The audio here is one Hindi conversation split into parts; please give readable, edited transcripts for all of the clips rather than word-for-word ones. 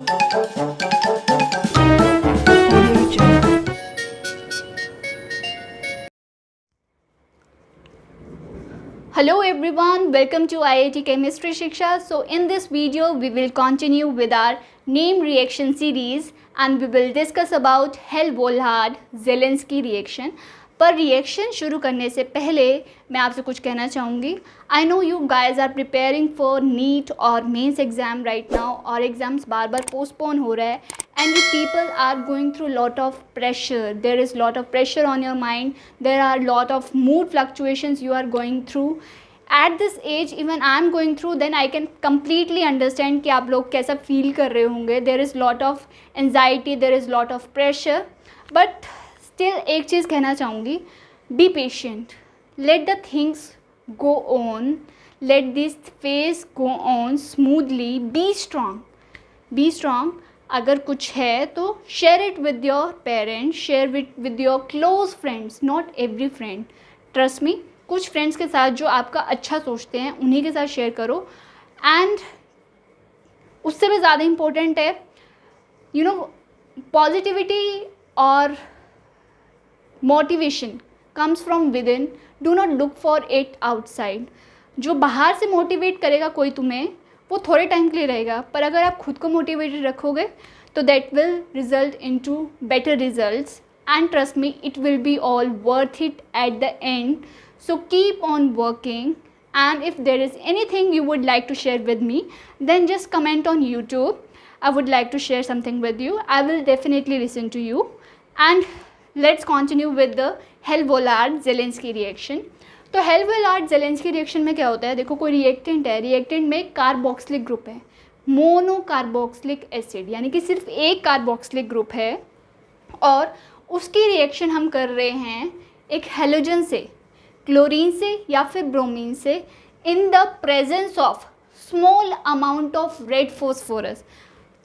Hello everyone, welcome to IIT Chemistry Shiksha. So in this video we will continue with our name reaction series and we will discuss about Hell-Vollard-Zelensky reaction. पर रिएक्शन शुरू करने से पहले मैं आपसे कुछ कहना चाहूँगी. I know you guys are preparing for NEET और मेंस एग्ज़ाम राइट नाउ और एग्ज़ाम्स बार बार पोस्टपोन हो रहा है and you people are going through lot of pressure. There is lot of pressure on your mind. There are lot of mood fluctuations you are going through. At this age even I am going through, then I can completely understand कि आप लोग कैसा feel कर रहे होंगे. There is lot of anxiety, there is lot of pressure, but still एक चीज़ कहना चाहूँगी, be patient. Let the things go on. Let this phase go on smoothly. Be strong. Be strong. अगर कुछ है तो share it with your parents, share it with your close friends, not every friend. Trust me, कुछ फ्रेंड्स के साथ जो आपका अच्छा सोचते हैं उन्हीं के साथ शेयर करो. एंड उससे भी ज़्यादा इम्पोर्टेंट है यू नो पॉजिटिविटी और motivation comes from with in. Do not look for it outside. जो बाहर से मोटिवेट करेगा कोई तुम्हें वो थोड़े टाइम के लिए रहेगा, पर अगर आप खुद को मोटिवेटेड रखोगे तो that will result into better results and trust me it will be all worth it at the end. So keep on working and if there is anything you would like to share with me, then just comment on YouTube. I would like to share something with you. I will definitely listen to you. And let's continue with the Hell-Vollard-Zelensky reaction. तो Hell-Vollard-Zelensky रिएक्शन में क्या होता है, देखो कोई रिएक्टेंट है, रिएक्टेंट में कार्बोक्सिलिक ग्रुप है, मोनो कार्बोक्सिलिक एसिड, यानी कि सिर्फ एक कार्बोक्सिलिक ग्रुप है और उसकी रिएक्शन हम कर रहे हैं एक हेलोजन से, क्लोरीन से या फिर ब्रोमीन से, इन the presence of small amount of red phosphorus.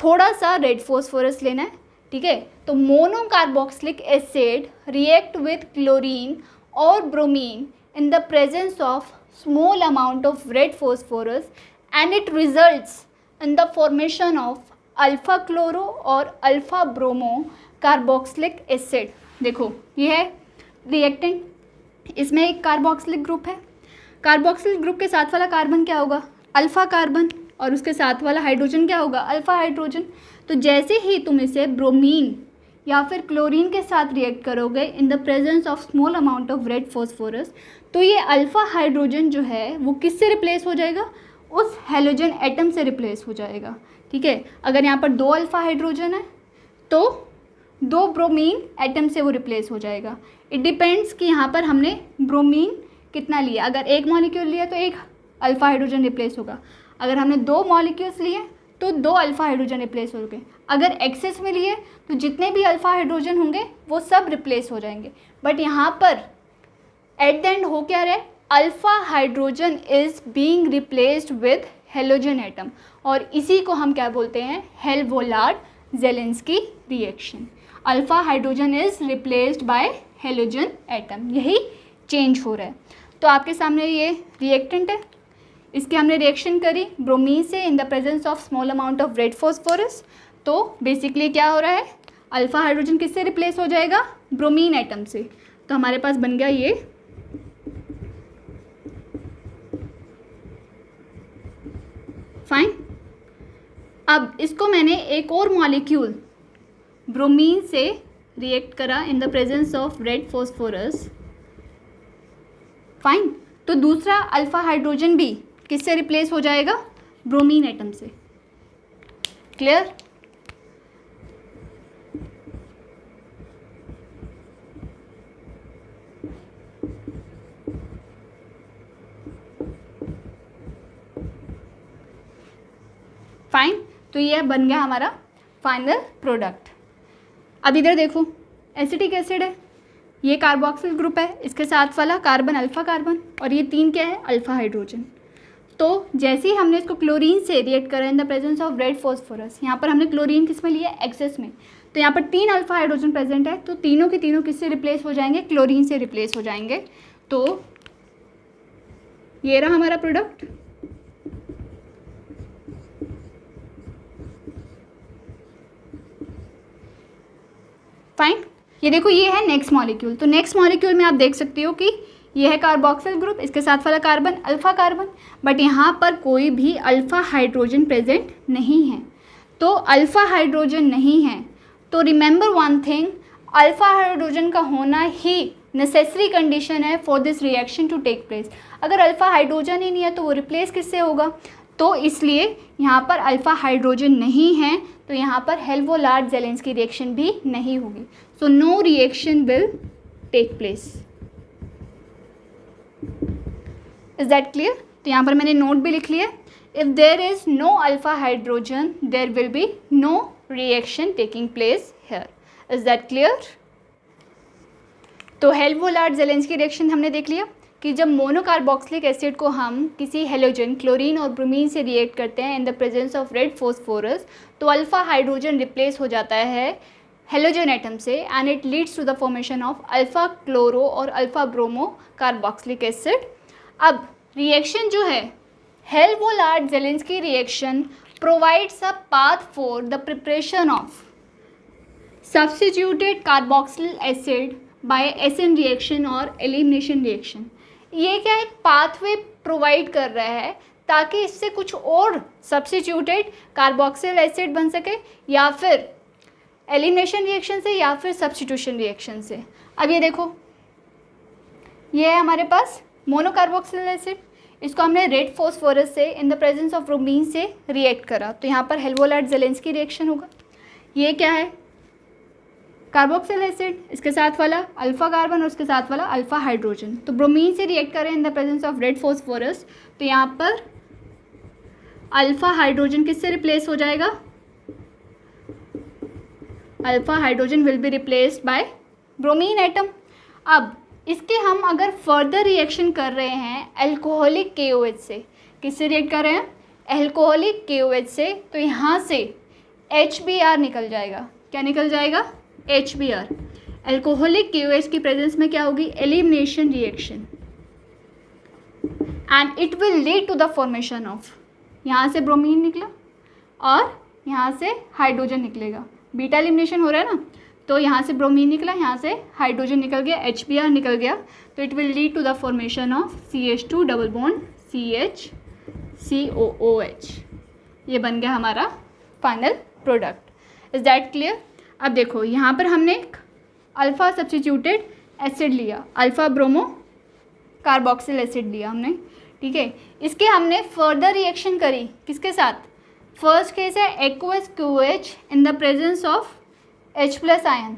थोड़ा सा रेड फॉस्फोरस लेना है, ठीक है. तो mono carboxylic acid react with chlorine और bromine in the presence of small amount of red phosphorus and it results in the formation of alpha chloro और alpha bromo carboxylic acid. देखो ये है रिएक्टेंट, इसमें एक कार्बोक्सिलिक ग्रुप है. कार्बोक्सिलिक ग्रुप के साथ वाला कार्बन क्या होगा, अल्फ़ा कार्बन, और उसके साथ वाला हाइड्रोजन क्या होगा, अल्फ़ा हाइड्रोजन. तो जैसे ही तुम इसे ब्रोमीन या फिर क्लोरीन के साथ रिएक्ट करोगे इन the presence of small amount of red phosphorus, तो ये अल्फ़ा हाइड्रोजन जो है वो किससे रिप्लेस हो जाएगा, उस हेलोजन एटम से रिप्लेस हो जाएगा. ठीक है, अगर यहाँ पर 2 अल्फ़ा हाइड्रोजन है तो 2 ब्रोमीन एटम से वो रिप्लेस हो जाएगा. इट डिपेंड्स कि यहाँ पर हमने ब्रोमीन कितना लिया. अगर 1 मॉलिक्यूल लिया तो 1 अल्फ़ा हाइड्रोजन रिप्लेस होगा. अगर हमने 2 मॉलिक्यूल्स लिए तो 2 अल्फ़ा हाइड्रोजन रिप्लेस हो गए. अगर एक्सेस में लिए तो जितने भी अल्फ़ा हाइड्रोजन होंगे वो सब रिप्लेस हो जाएंगे. बट यहाँ पर एट द एंड हो क्या रहा है, alpha hydrogen is being replaced with halogen atom, और इसी को हम क्या बोलते हैं, Hell-Vollard-Zelensky reaction. Alpha hydrogen is replaced by halogen atom, यही चेंज हो रहा है. तो आपके सामने ये रिएक्टेंट है, इसकी हमने रिएक्शन करी ब्रोमीन से इन the presence of small amount of red phosphorus. तो बेसिकली क्या हो रहा है, अल्फ़ा हाइड्रोजन किससे रिप्लेस हो जाएगा, ब्रोमीन एटम से. तो हमारे पास बन गया ये फाइन. अब इसको मैंने एक और मॉलिक्यूल ब्रोमीन से रिएक्ट करा इन the presence of red phosphorus. Fine. तो दूसरा अल्फ़ा हाइड्रोजन भी किससे रिप्लेस हो जाएगा, ब्रोमीन एटम से. क्लियर. फाइन. तो ये बन गया हमारा फाइनल प्रोडक्ट. अब इधर देखो, एसिटिक एसिड है, ये कार्बोक्सिल ग्रुप है, इसके साथ वाला कार्बन अल्फ़ा कार्बन, और ये 3 क्या है, अल्फ़ा हाइड्रोजन. तो जैसे ही हमने इसको क्लोरीन से रिएक्ट करा इन the presence of red phosphorus, यहाँ पर हमने क्लोरीन किस में लिया, एक्सेस में. तो यहाँ पर 3 अल्फ़ा हाइड्रोजन प्रेजेंट है, तो तीनों के तीनों किससे रिप्लेस हो जाएंगे, क्लोरीन से रिप्लेस हो जाएंगे. तो ये रहा हमारा प्रोडक्ट. ये देखो ये है नेक्स्ट मॉलिक्यूल। तो नेक्स्ट मॉलिक्यूल में आप देख सकते हो कि ये है कार्बोक्सिल ग्रुप, इसके साथ वाला कार्बन अल्फ़ा कार्बन, बट यहाँ पर कोई भी अल्फ़ा हाइड्रोजन प्रेजेंट नहीं है। तो अल्फ़ा हाइड्रोजन नहीं है तो remember one thing, alpha hydrogen का होना ही नेसेसरी कंडीशन है for this reaction to take place. अगर अल्फ़ा हाइड्रोजन ही नहीं है तो वो रिप्लेस किससे होगा, तो इसलिए यहाँ पर अल्फ़ा हाइड्रोजन नहीं है, तो यहाँ पर हेल्वोलार्ड ज़ेलेंस्की रिएक्शन भी नहीं होगी। So no reaction will take place. Is that clear? तो यहाँ पर मैंने नोट भी लिख लिया, if there is no alpha hydrogen there will be no reaction taking place here. Is that clear? तो हेल्वोलार्ड ज़ेलेंस्की रिएक्शन हमने देख लिया कि जब मोनोकार्बोक्सिलिक एसिड को हम किसी हेलोजन क्लोरीन और ब्रोमीन से रिएक्ट करते हैं in the presence of red phosphorus, तो अल्फ़ा हाइड्रोजन रिप्लेस हो जाता है हेलोजन एटम से and it leads to the formation of alpha chloro or alpha bromo carboxylic acid. अब रिएक्शन जो है Hell Volhard Zelinsky reaction provides a path for the preparation of substituted carboxyl acid by acid reaction or elimination reaction. ये क्या एक पाथवे प्रोवाइड कर रहा है ताकि इससे कुछ और सब्स्टिट्यूटेड कार्बोक्सिल एसिड बन सके, या फिर एलिमिनेशन रिएक्शन से या फिर सब्स्टिट्यूशन रिएक्शन से। अब ये देखो ये है हमारे पास मोनोकार्बोक्सिल एसिड, इसको हमने रेड फॉस्फोरस से इन द प्रेजेंस ऑफ ब्रोमीन से रिएक्ट करा, तो यहाँ पर हेल्वोलार्ड ज़ेलेंस्की रिएक्शन होगा। ये क्या है कार्बोक्सिल एसिड, इसके साथ वाला अल्फ़ा कार्बन और उसके साथ वाला अल्फ़ा हाइड्रोजन, तो ब्रोमीन से रिएक्ट करें इन the presence of red phosphorus, तो यहाँ पर अल्फ़ा हाइड्रोजन किससे रिप्लेस हो जाएगा, alpha hydrogen will be replaced by bromine atom. अब इसके हम अगर फर्दर रिएक्शन कर रहे हैं अल्कोहलिक KOH से, किससे रिएक्ट कर रहे हैं अल्कोहलिक KOH से, तो यहाँ से HBr निकल जाएगा। क्या निकल जाएगा HBr। अल्कोहलिक KOH की प्रेजेंस में क्या होगी elimination reaction and it will lead to the formation of, यहाँ से ब्रोमीन निकला और यहाँ से हाइड्रोजन निकलेगा, बीटा एलिमिनेशन हो रहा है ना, तो यहाँ से ब्रोमीन निकला, यहाँ से हाइड्रोजन निकल गया, HBr निकल गया, तो it will lead to the formation of CH2 double bond CH-COOH। ये बन गया हमारा final product. Is that clear? अब देखो यहाँ पर हमने अल्फ़ा सब्स्टिट्यूटेड एसिड लिया, अल्फ़ा ब्रोमो कार्बोक्सिल एसिड लिया हमने, ठीक है। इसके हमने फर्दर रिएक्शन करी किसके साथ, फर्स्ट केस है aqueous QH in the presence of H+ ion,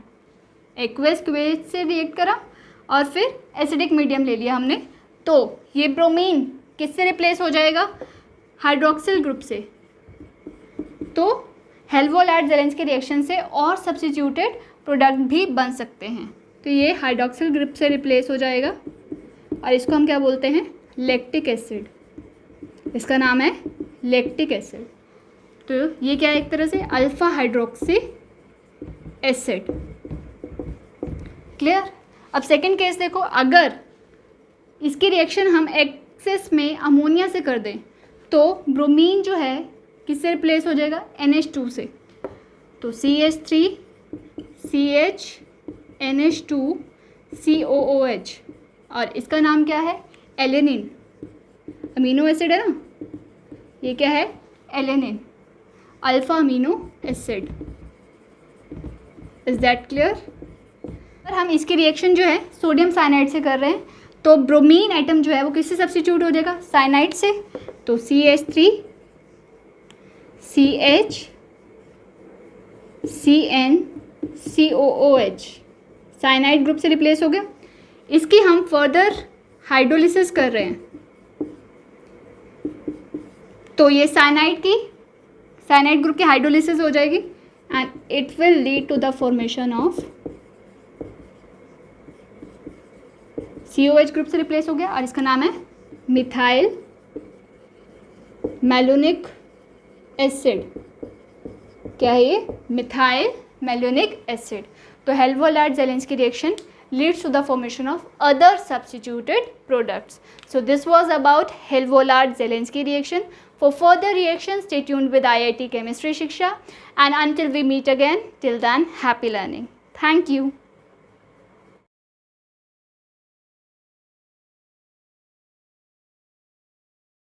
aqueous QH से रिएक्ट करा और फिर एसिडिक मीडियम ले लिया हमने, तो ये ब्रोमीन किससे रिप्लेस हो जाएगा हाइड्रोक्सिल ग्रुप से, तो हेल्वोलार्ड ज़ेलेंस्की रिएक्शन से और सब्स्टिट्यूटेड प्रोडक्ट भी बन सकते हैं। तो ये हाइड्रोक्सिल ग्रुप से रिप्लेस हो जाएगा और इसको हम क्या बोलते हैं लैक्टिक एसिड, इसका नाम है लैक्टिक एसिड। तो ये क्या है एक तरह से अल्फ़ा हाइड्रोक्सी एसिड। क्लियर? अब सेकंड केस देखो, अगर इसकी रिएक्शन हम एक्सेस में अमोनिया से कर दें तो ब्रोमीन जो है किससे रिप्लेस हो जाएगा NH2 से, तो CH3 CH NH2 COOH और इसका नाम क्या है एलेनिन, अमीनो एसिड है ना, ये क्या है alanine, alpha amino acid. Is that clear? और हम इसकी रिएक्शन जो है सोडियम साइनाइड से कर रहे हैं, तो ब्रोमीन एटम जो है वो किससे सब्स्टिट्यूट हो जाएगा साइनाइड से, तो CH3 CH CN COOH cyanide group से रिप्लेस हो गया। इसकी हम फर्दर हाइड्रोलिसिस कर रहे हैं, तो ये साइनाइड ग्रुप की हाइड्रोलिसिस हो जाएगी and it will lead to the formation of COH group से रिप्लेस हो गया और इसका नाम है मिथाइल मैलोनिक एसिड। क्या है ये मिथाइल मैलोनिक एसिड। तो हेल्वोलार्ड Zelinsky reaction leads to the formation of other substituted products. So this was about Helvolaard-Zelensky reaction. For further reactions, stay tuned with IIT Chemistry Shiksha, and until we meet again, till then, happy learning. Thank you.